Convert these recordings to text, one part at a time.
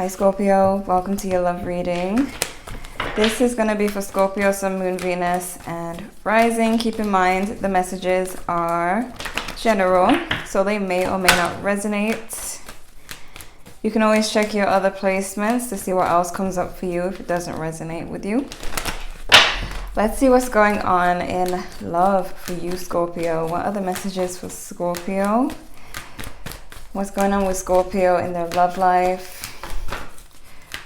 Hi Scorpio, welcome to your love reading. This is going to be for Scorpio, Sun, Moon, Venus, and Rising. Keep in mind the messages are general, so they may or may not resonate. You can always check your other placements to see what else comes up for you if it doesn't resonate with you. Let's see what's going on in love for you, Scorpio. What are the messages for Scorpio? What's going on with Scorpio in their love life?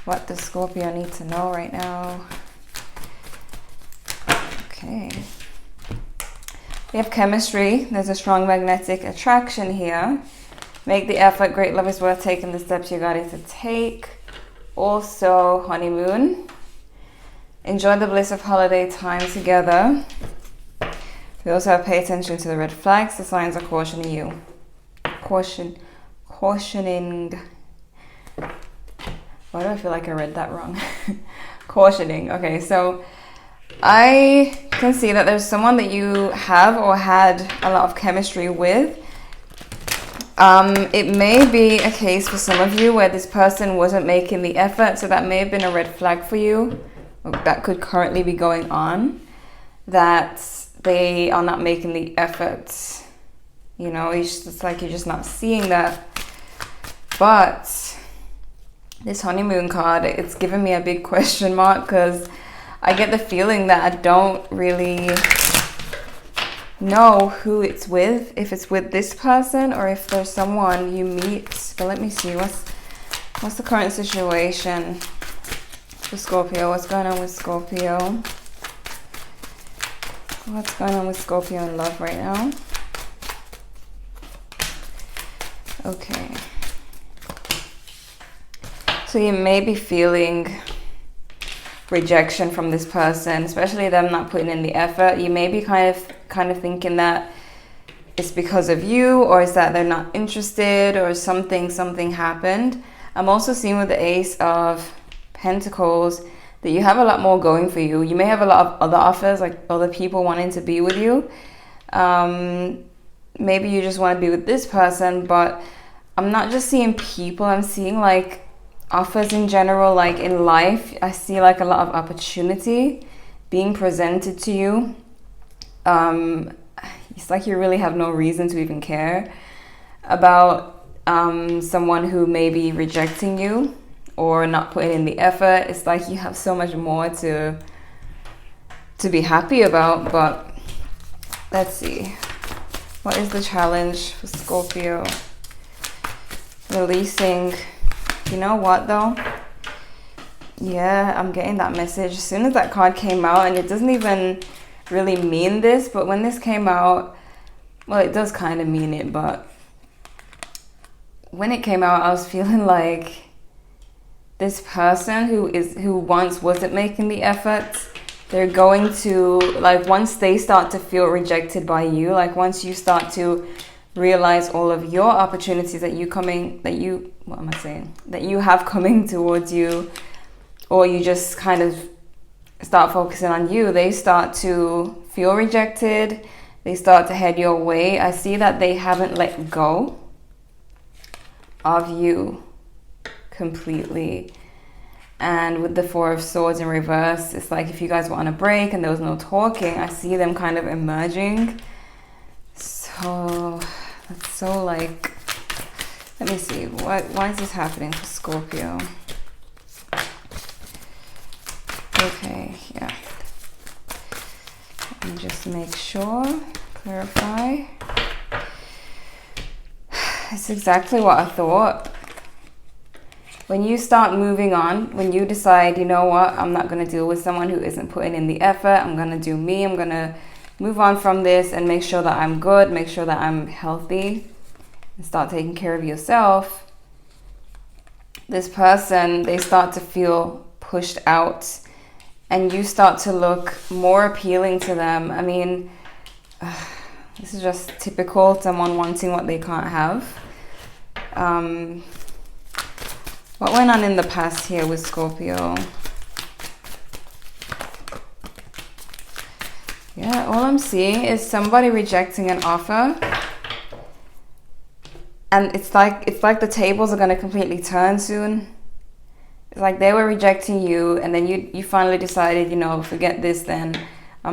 What does Scorpio need to know right now? Okay. We have chemistry. There's a strong magnetic attraction here. Make the effort. Great love is worth taking the steps you got it to take. Also, honeymoon. Enjoy the bliss of holiday time together. We also have pay attention to the red flags. The signs are cautioning you. Cautioning. Why do I feel like I read that wrong? Cautioning. Okay, so I can see that there's someone that you have or had a lot of chemistry with. It may be a case for some of you where this person wasn't making the effort, so that may have been a red flag for you. That could currently be going on, that they are not making the effort. You know, it's like you're just not seeing that. But this honeymoon card, it's given me a big question mark because I get the feeling that I don't really know who it's with, if it's with this person or if there's someone you meet. But let me see, what's the current situation for Scorpio? What's going on with Scorpio? What's going on with Scorpio in love right now? Okay. So you may be feeling rejection from this person, especially them not putting in the effort. You may be kind of thinking that it's because of you, or is that they're not interested, or something happened. I'm also seeing with the Ace of Pentacles that you have a lot more going for you. You may have a lot of other offers, like other people wanting to be with you. Maybe you just want to be with this person, but I'm not just seeing people, I'm seeing like offers in general, like in life. I see like a lot of opportunity being presented to you. It's like you really have no reason to even care about someone who may be rejecting you or not putting in the effort. It's like you have so much more to be happy about. But let's see, what is the challenge for Scorpio? Releasing. You know what though? Yeah, I'm getting that message. As soon as that card came out, and it doesn't even really mean this, but when this came out, well, it does kind of mean it, but when it came out, I was feeling like this person who once wasn't making the effort, they're going to, like, once they start to feel rejected by you, like once you start to realize all of your opportunities that you have coming towards you, or you just kind of start focusing on you, they start to feel rejected, they start to head your way. I see that they haven't let go of you completely. And with the Four of Swords in reverse, it's like if you guys were on a break and there was no talking, I see them kind of emerging. So that's so like, let me see, why is this happening for Scorpio? Okay, yeah. Let me just make sure, clarify. It's exactly what I thought. When you start moving on, when you decide, you know what, I'm not going to deal with someone who isn't putting in the effort, I'm going to do me, I'm going to move on from this and make sure that I'm good, make sure that I'm healthy, and start taking care of yourself, this person, they start to feel pushed out and you start to look more appealing to them. I mean, this is just typical, someone wanting what they can't have. What went on in the past here with Scorpio? Yeah, all I'm seeing is somebody rejecting an offer. And it's like the tables are going to completely turn soon. It's like they were rejecting you, and then you finally decided, you know, forget this then. I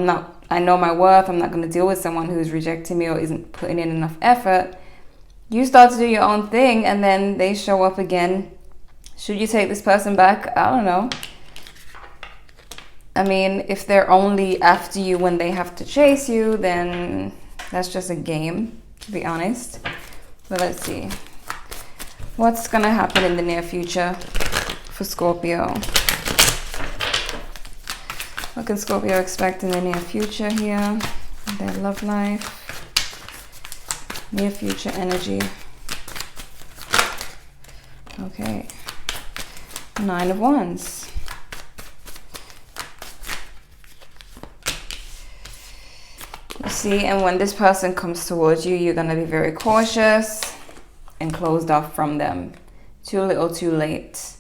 know my worth. I'm not going to deal with someone who's rejecting me or isn't putting in enough effort. You start to do your own thing, and then they show up again. Should you take this person back? I don't know. I mean, if they're only after you when they have to chase you, then that's just a game, to be honest. But let's see. What's going to happen in the near future for Scorpio? What can Scorpio expect in the near future here? Their love life. Near future energy. Okay. 9 of Wands. You see, and when this person comes towards you, you're going to be very cautious and closed off from them. Too little, too late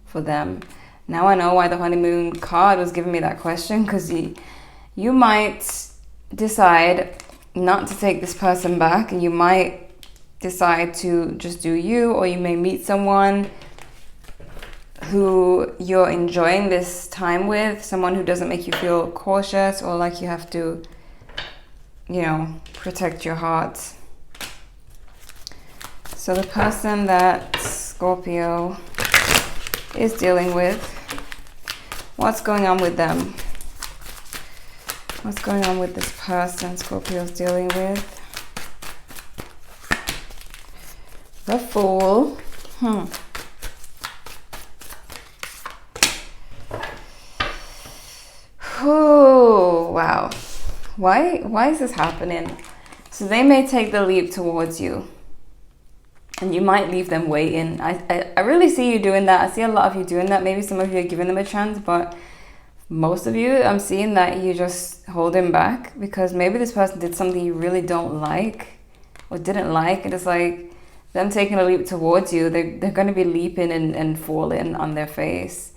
for them. Now I know why the honeymoon card was giving me that question, because you might decide not to take this person back, and you might decide to just do you, or you may meet someone who you're enjoying this time with, someone who doesn't make you feel cautious or like you have to, you know, protect your heart. So the person that Scorpio is dealing with, what's going on with them? What's going on with this person Scorpio's dealing with? The Fool. Oh, wow. Why is this happening? So they may take the leap towards you, and you might leave them waiting. I really see you doing that. I see a lot of you doing that. Maybe some of you are giving them a chance, but most of you, I'm seeing that you just holding back, because maybe this person did something you really don't like or didn't like, and it's like them taking a leap towards you, they're going to be leaping and falling on their face.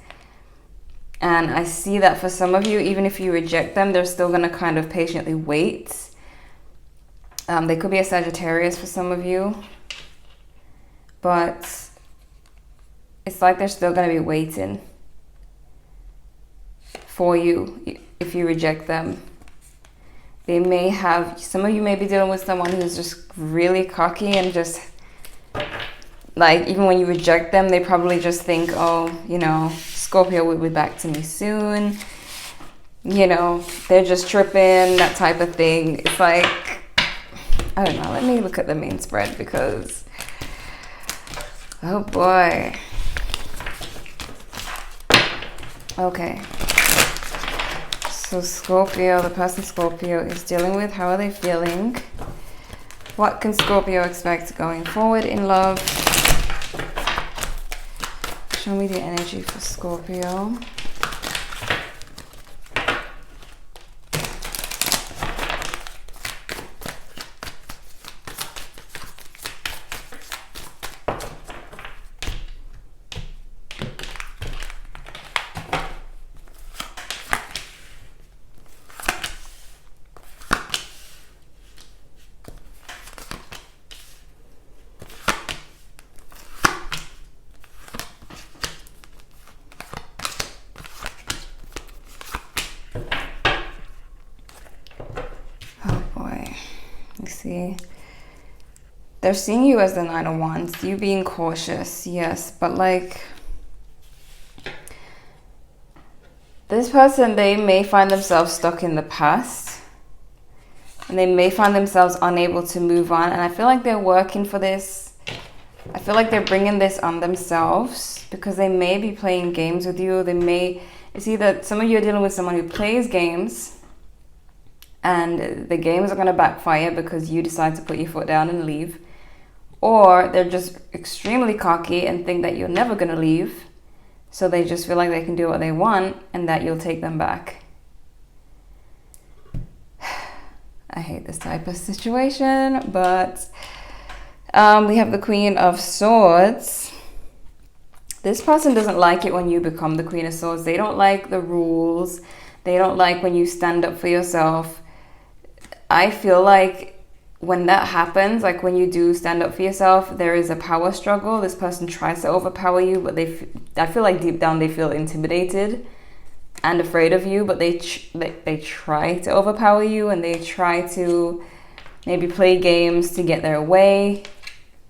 And I see that for some of you, even if you reject them, they're still going to kind of patiently wait. They could be a Sagittarius for some of you, but it's like they're still going to be waiting for you if you reject them. They may have, some of you may be dealing with someone who's just really cocky and just like, even when you reject them, they probably just think, oh, you know, Scorpio will be back to me soon. You know, they're just tripping, that type of thing. It's like, I don't know. Let me look at the main spread, because, oh boy. Okay. So Scorpio, the person Scorpio is dealing with, how are they feeling? What can Scorpio expect going forward in love? Show me the energy for Scorpio. See, they're seeing you as the 9 of Wands, you being cautious, yes, but like this person, they may find themselves stuck in the past, and they may find themselves unable to move on, and I feel like they're working for this. I feel like they're bringing this on themselves, because they may be playing games with you. They may, it's either some of you are dealing with someone who plays games, and the games are going to backfire because you decide to put your foot down and leave. Or they're just extremely cocky and think that you're never going to leave. So they just feel like they can do what they want and that you'll take them back. I hate this type of situation, but we have the Queen of Swords. This person doesn't like it when you become the Queen of Swords. They don't like the rules. They don't like when you stand up for yourself. I feel like when that happens, like when you do stand up for yourself, there is a power struggle. This person tries to overpower you, but I feel like deep down they feel intimidated and afraid of you, but they try to overpower you, and they try to maybe play games to get their way.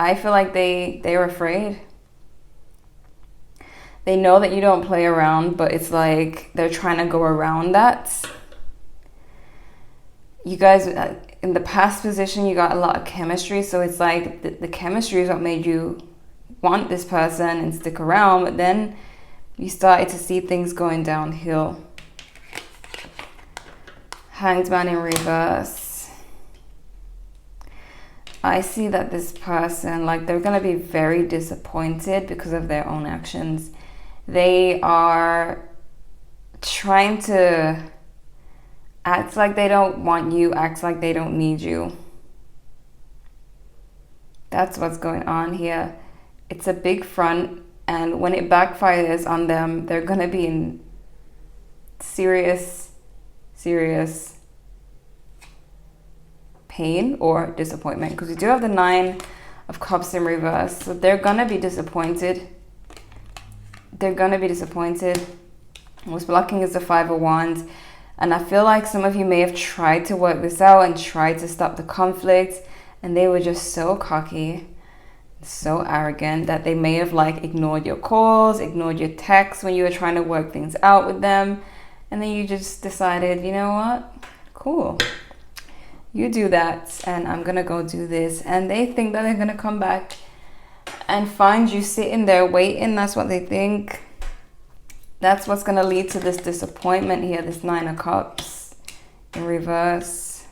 I feel like they're afraid. They know that you don't play around, but it's like they're trying to go around that. You guys, in the past position, you got a lot of chemistry, so it's like the chemistry is what made you want this person and stick around, but then you started to see things going downhill. Hanged Man in reverse. I see that this person, like, they're going to be very disappointed because of their own actions. They are trying to act like they don't want you, act like they don't need you. That's what's going on here. It's a big front, and when it backfires on them, they're going to be in serious pain or disappointment, because we do have the 9 of Cups in reverse. So they're going to be disappointed. They're going to be disappointed. What's blocking is the 5 of Wands. And I feel like some of you may have tried to work this out and tried to stop the conflict, and they were just so cocky, so arrogant, that they may have like ignored your calls, ignored your texts when you were trying to work things out with them. And then you just decided, you know what? Cool. You do that, and I'm going to go do this. And they think that they're going to come back and find you sitting there waiting. That's what they think. That's what's going to lead to this disappointment here, this 9 of Cups in reverse.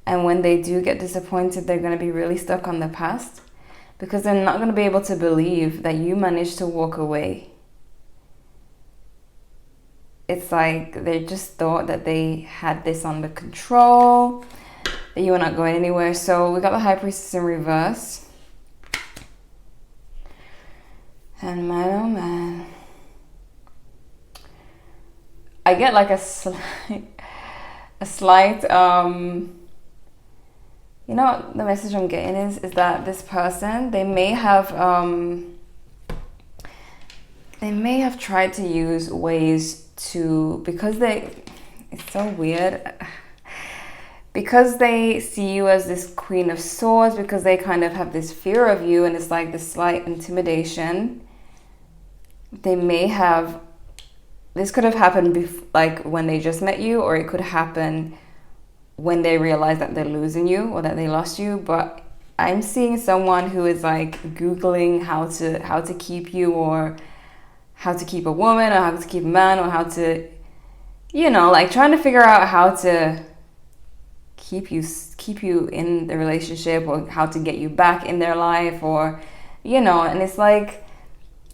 And when they do get disappointed, they're going to be really stuck on the past, because they're not going to be able to believe that you managed to walk away. It's like they just thought that they had this under control, that you were not going anywhere. So we got the High Priestess in reverse. And man, oh man. I get like a slight, you know what the message I'm getting is that this person, they may have tried to use ways to, because it's so weird, because they see you as this Queen of Swords, because they kind of have this fear of you, and it's like this slight intimidation. They may have, this could have happened like when they just met you, or it could happen when they realize that they're losing you or that they lost you. But I'm seeing someone who is like Googling how to keep you, or how to keep a woman, or how to keep a man, or how to, you know, like trying to figure out how to keep you in the relationship, or how to get you back in their life, or, you know. And it's like,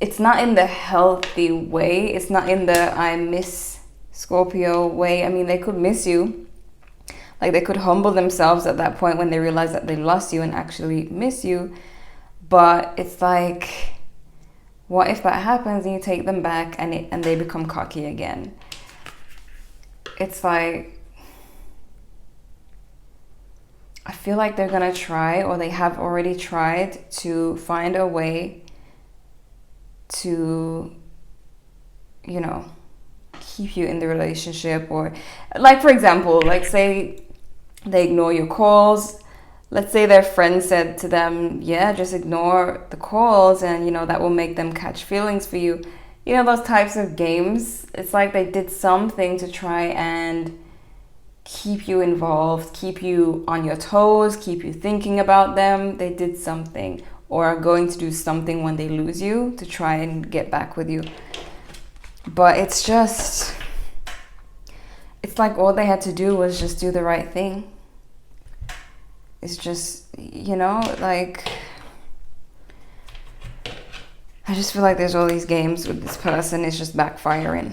it's not in the healthy way. It's not in the I miss Scorpio way. I mean, they could miss you. Like, they could humble themselves at that point when they realize that they lost you and actually miss you. But it's like, what if that happens and you take them back and they become cocky again? It's like, I feel like they're going to try, or they have already tried to find a way to, you know, keep you in the relationship. Or like, for example, like say they ignore your calls. Let's say their friend said to them, yeah, just ignore the calls, and, you know, that will make them catch feelings for you. You know, those types of games. It's like they did something to try and keep you involved, keep you on your toes, keep you thinking about them. They did something, or are going to do something when they lose you to try and get back with you. But it's just, it's like all they had to do was just do the right thing. It's just, you know, like, I just feel like there's all these games with this person. It's just backfiring.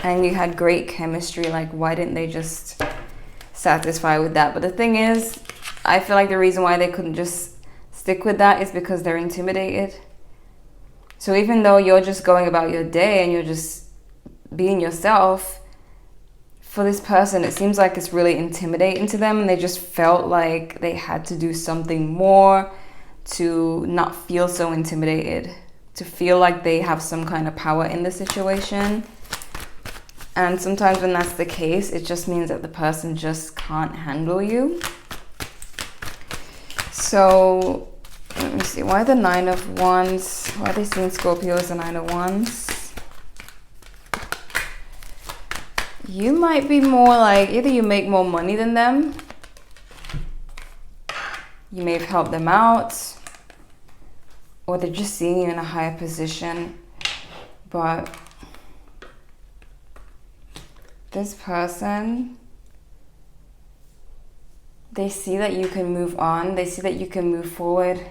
And you had great chemistry. Like, why didn't they just satisfy with that? But the thing is, I feel like the reason why they couldn't just stick with that is because they're intimidated. So even though you're just going about your day and you're just being yourself, for this person, it seems like it's really intimidating to them, and they just felt like they had to do something more to not feel so intimidated, to feel like they have some kind of power in the situation. And sometimes when that's the case, it just means that the person just can't handle you. So let me see, why the Nine of Wands? Why are they seeing Scorpio as the Nine of Wands? You might be more like, either you make more money than them, you may have helped them out, or they're just seeing you in a higher position. But this person, they see that you can move on, they see that you can move forward,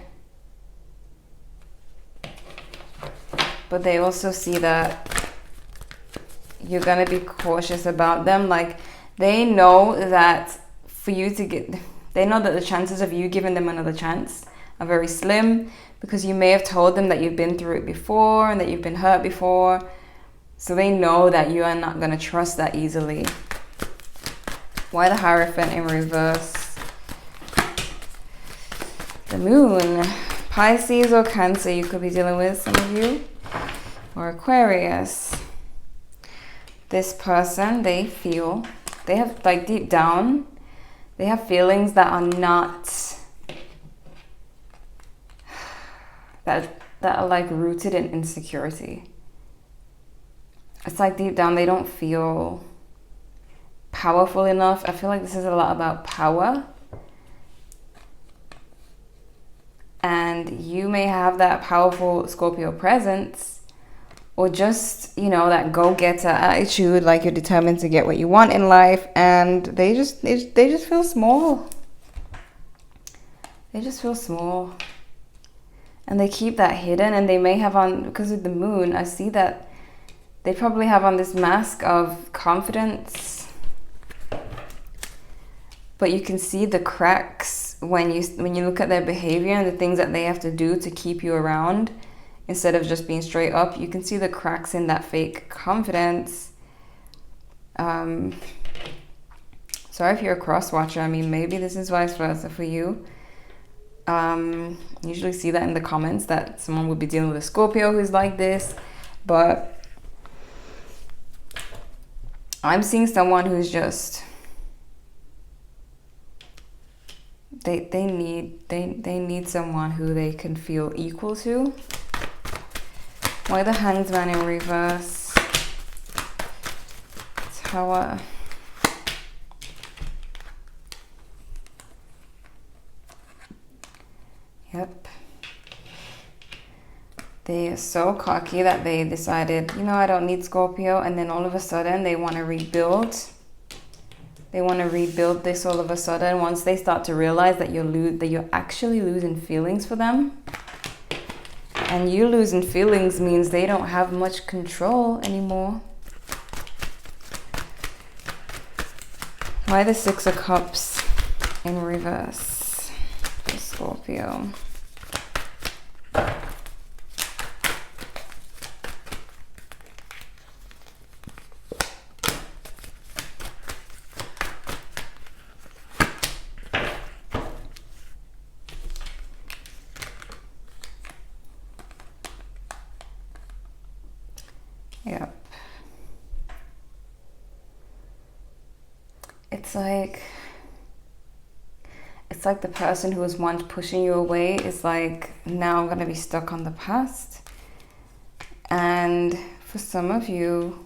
but they also see that you're gonna be cautious about them. Like, they know that for you to get, they know that the chances of you giving them another chance are very slim, because you may have told them that you've been through it before and that you've been hurt before. So they know that you are not gonna trust that easily. Why the Hierophant in reverse? The Moon, Pisces or Cancer you could be dealing with, some of you, or Aquarius. This person, they have, like, deep down, they have feelings that are not, that are like rooted in insecurity. It's like deep down they don't feel powerful enough. I feel like this is a lot about power. And you may have that powerful Scorpio presence, or just, you know, that go-getter attitude, like you're determined to get what you want in life, and they just feel small. They just feel small. And they keep that hidden, and they may have on, because of the Moon, I see that they probably have on this mask of confidence. But you can see the cracks when you look at their behavior and the things that they have to do to keep you around. Instead of just being straight up, you can see the cracks in that fake confidence. Sorry if you're a cross watcher. I mean, maybe this is vice versa for you. Usually see that in the comments, that someone would be dealing with a Scorpio who's like this. But I'm seeing someone who's just, they need someone who they can feel equal to. Why the Hanged Man in reverse? Tower. Yep. They are so cocky that they decided, you know, I don't need Scorpio, and then all of a sudden they want to rebuild. They want to rebuild this all of a sudden once they start to realize that you're actually losing feelings for them. And you losing feelings means they don't have much control anymore. Why the Six of Cups in reverse for Scorpio? Yep. It's like the person who was once pushing you away is like, now I'm gonna be stuck on the past. And for some of you,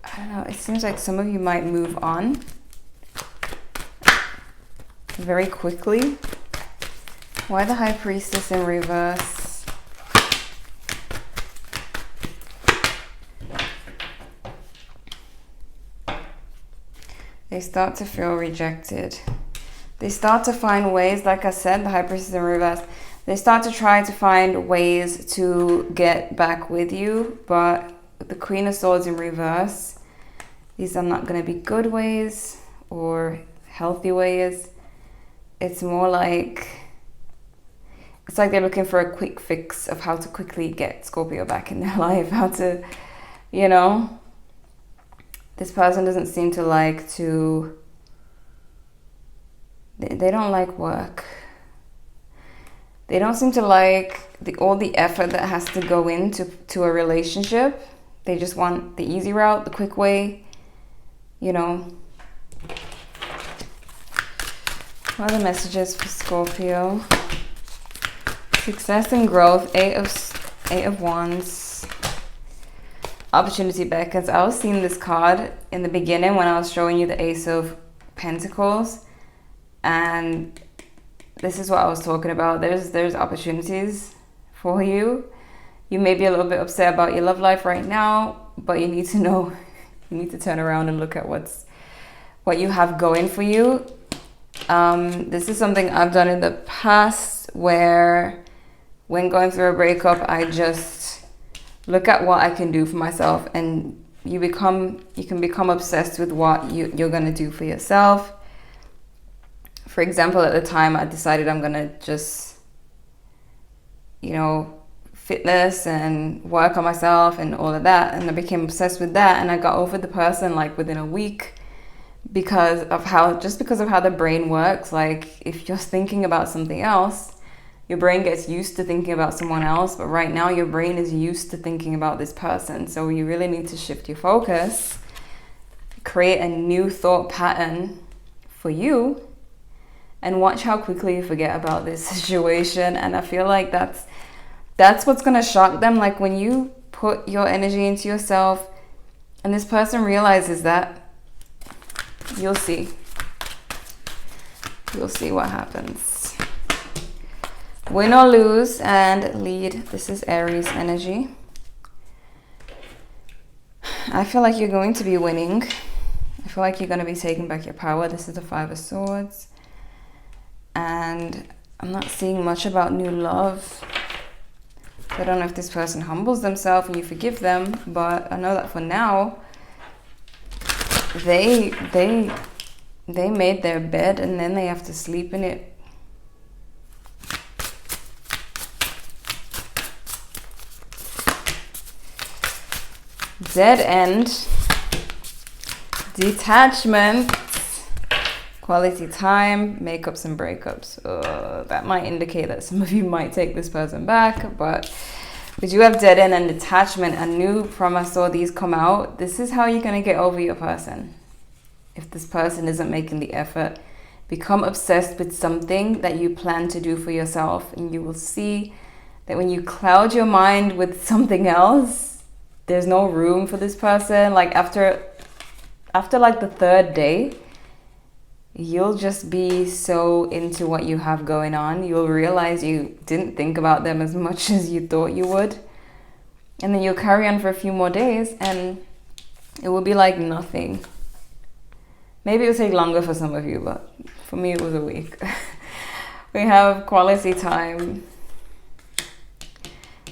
I don't know, it seems like some of you might move on very quickly. Why the High Priestess in reverse? They start to feel rejected. They start to find ways, like I said, the High Priestess in reverse, they start to try to find ways to get back with you, but the Queen of Swords in reverse, these are not going to be good ways or healthy ways. It's more like, it's like they're looking for a quick fix of how to quickly get Scorpio back in their life, how to You know, this person doesn't seem to like to, they don't like work. They don't seem to like all the effort that has to go into a relationship. They just want the easy route, the quick way, you know. What are the messages for Scorpio? Success and growth, Eight of Wands. Opportunity beckons. I was seeing this card in the beginning when I was showing you the Ace of Pentacles, and this is what I was talking about. There's opportunities for you. You may be a little bit upset about your love life right now, but you need to know, you need to turn around and look at what you have going for you. This is something I've done in the past, where when going through a breakup, I just look at what I can do for myself, and you can become obsessed with what you're gonna do for yourself. For example, at the time I decided I'm gonna just, you know, fitness and work on myself and all of that, and I became obsessed with that, and I got over the person like within a week because of how the brain works. Like, if you're thinking about something else, your brain gets used to thinking about someone else, but right now your brain is used to thinking about this person. So you really need to shift your focus, create a new thought pattern for you, and watch how quickly you forget about this situation. And I feel like that's what's gonna shock them. Like, when you put your energy into yourself and this person realizes that, you'll see what happens. Win or lose and lead. This is Aries energy. I feel like you're going to be winning. I feel like you're going to be taking back your power. This is the Five of Swords. And I'm not seeing much about new love. I don't know if this person humbles themselves and you forgive them, but I know that for now, they made their bed and then they have to sleep in it. Dead end, detachment, quality time, makeups and breakups. That might indicate that some of you might take this person back, but we do have dead end and detachment. I knew from I saw these come out, this is how you're going to get over your person. If this person isn't making the effort, become obsessed with something that you plan to do for yourself, and you will see that when you cloud your mind with something else, there's no room for this person. Like, after like the third day, you'll just be so into what you have going on. You'll realize you didn't think about them as much as you thought you would. And then you'll carry on for a few more days and it will be like nothing. Maybe it'll take longer for some of you, but for me it was a week. We have quality time.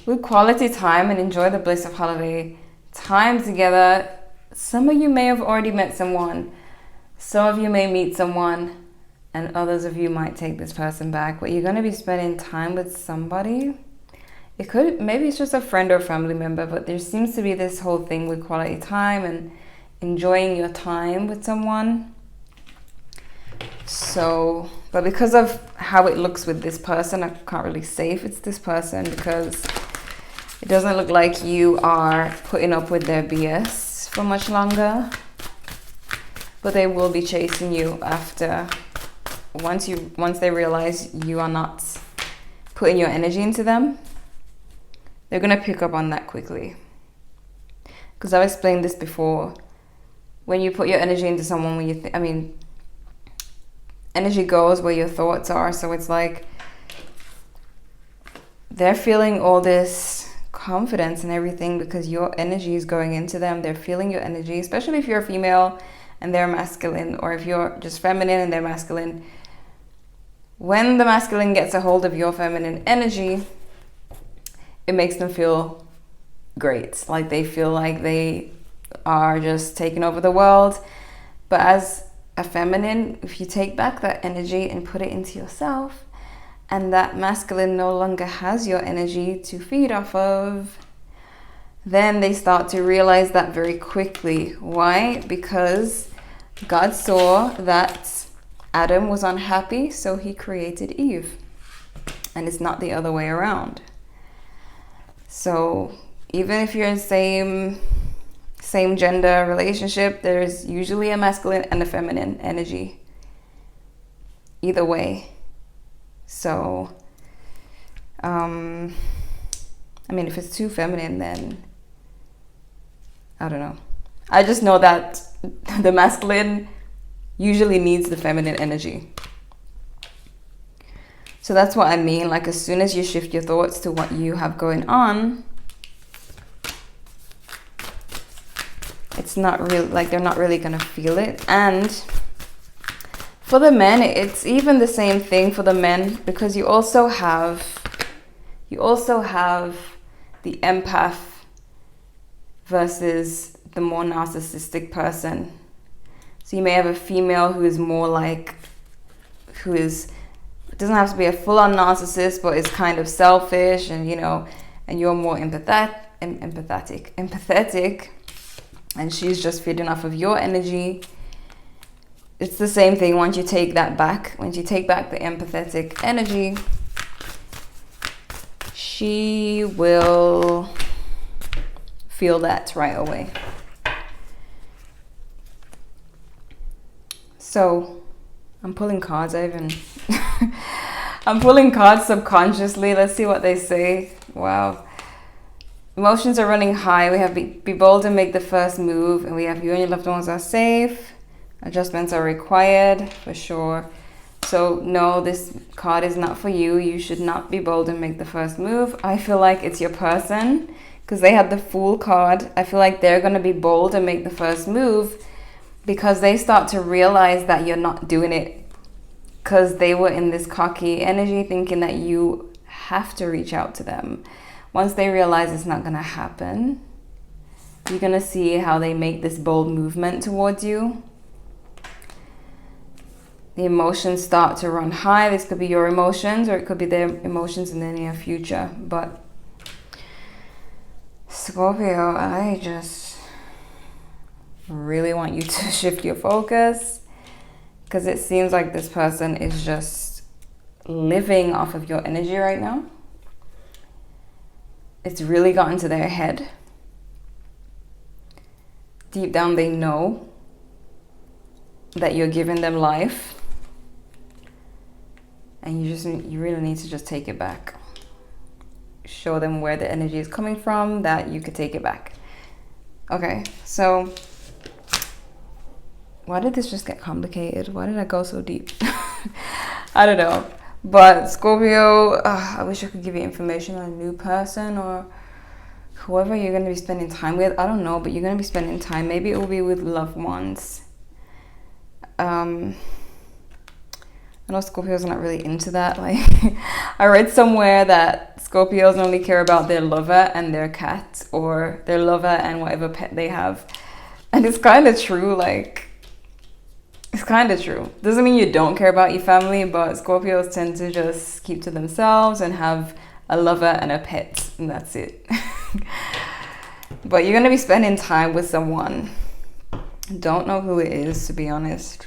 With quality time and enjoy the bliss of holiday time together. Some of you may have already met someone. Some of you may meet someone, and others of you might take this person back, but you're going to be spending time with somebody. Maybe it's just a friend or family member, but there seems to be this whole thing with quality time and enjoying your time with someone. So, but because of how it looks with this person, I can't really say if it's this person, because it doesn't look like you are putting up with their BS for much longer. But they will be chasing you after, once they realize you are not putting your energy into them. They're going to pick up on that quickly. Because I've explained this before. When you put your energy into someone, energy goes where your thoughts are. So it's like they're feeling all this confidence and everything because your energy is going into them. They're feeling your energy, especially if you're a female and they're masculine, or if you're just feminine and they're masculine. When the masculine gets a hold of your feminine energy, it makes them feel great. Like, they feel like they are just taking over the world. But as a feminine, if you take back that energy and put it into yourself, and that masculine no longer has your energy to feed off of, then they start to realize that very quickly. Why? Because God saw that Adam was unhappy, so he created Eve. And it's not the other way around. So even if you're in same gender relationship, there's usually a masculine and a feminine energy. Either way. So, I mean, if it's too feminine, then I don't know. I just know that the masculine usually needs the feminine energy. So that's what I mean. Like, as soon as you shift your thoughts to what you have going on, it's not really, like, they're not really going to feel it. And for the men, it's even the same thing for the men, because you also have the empath versus the more narcissistic person. So you may have a female who is more like, it doesn't have to be a full-on narcissist, but is kind of selfish, and and you're more empathetic, and she's just feeding off of your energy. It's the same thing. Once you take that back, the empathetic energy, she will feel that right away. So I'm pulling cards. I'm pulling cards subconsciously. Let's see what they say. Wow. Emotions are running high. We have be bold and make the first move. And we have you and your loved ones are safe. Adjustments are required, for sure. So no, this card is not for you. You should not be bold and make the first move. I feel like it's your person, because they had the Fool card. I feel like they're going to be bold and make the first move, because they start to realize that you're not doing it, because they were in this cocky energy thinking that you have to reach out to them. Once they realize it's not going to happen, you're going to see how they make this bold movement towards you. The emotions start to run high. This could be your emotions, or it could be their emotions in the near future. But Scorpio, I just really want you to shift your focus, because it seems like this person is just living off of your energy right now. It's really gotten to their head. Deep down, they know that you're giving them life. And you really need to just take it back. Show them where the energy is coming from, that you could take it back. Okay, so why did this just get complicated? Why did I go so deep? I don't know. But Scorpio, I wish I could give you information on a new person or whoever you're going to be spending time with. I don't know, but you're going to be spending time. Maybe it will be with loved ones. I know Scorpios are not really into that. Like, I read somewhere that Scorpios only care about their lover and their cat, or their lover and whatever pet they have. And it's kind of true. Like, it's kind of true. Doesn't mean you don't care about your family, but Scorpios tend to just keep to themselves and have a lover and a pet, and that's it. But you're going to be spending time with someone. Don't know who it is, to be honest.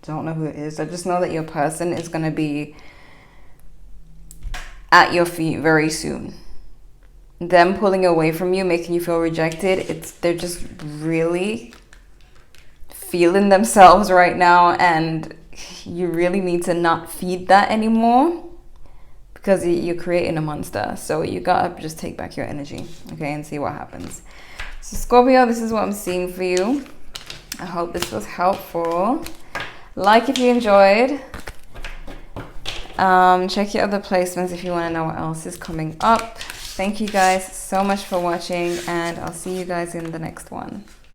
Don't know who it is. I just know that your person is going to be at your feet very soon. Them pulling away from you, making you feel rejected, they're just really feeling themselves right now, and you really need to not feed that anymore, because you're creating a monster. So you gotta just take back your energy, okay, and see what happens. So Scorpio, this is what I'm seeing for you. I hope this was helpful. Like if you enjoyed. Check your other placements if you want to know what else is coming up. Thank you guys so much for watching, and I'll see you guys in the next one.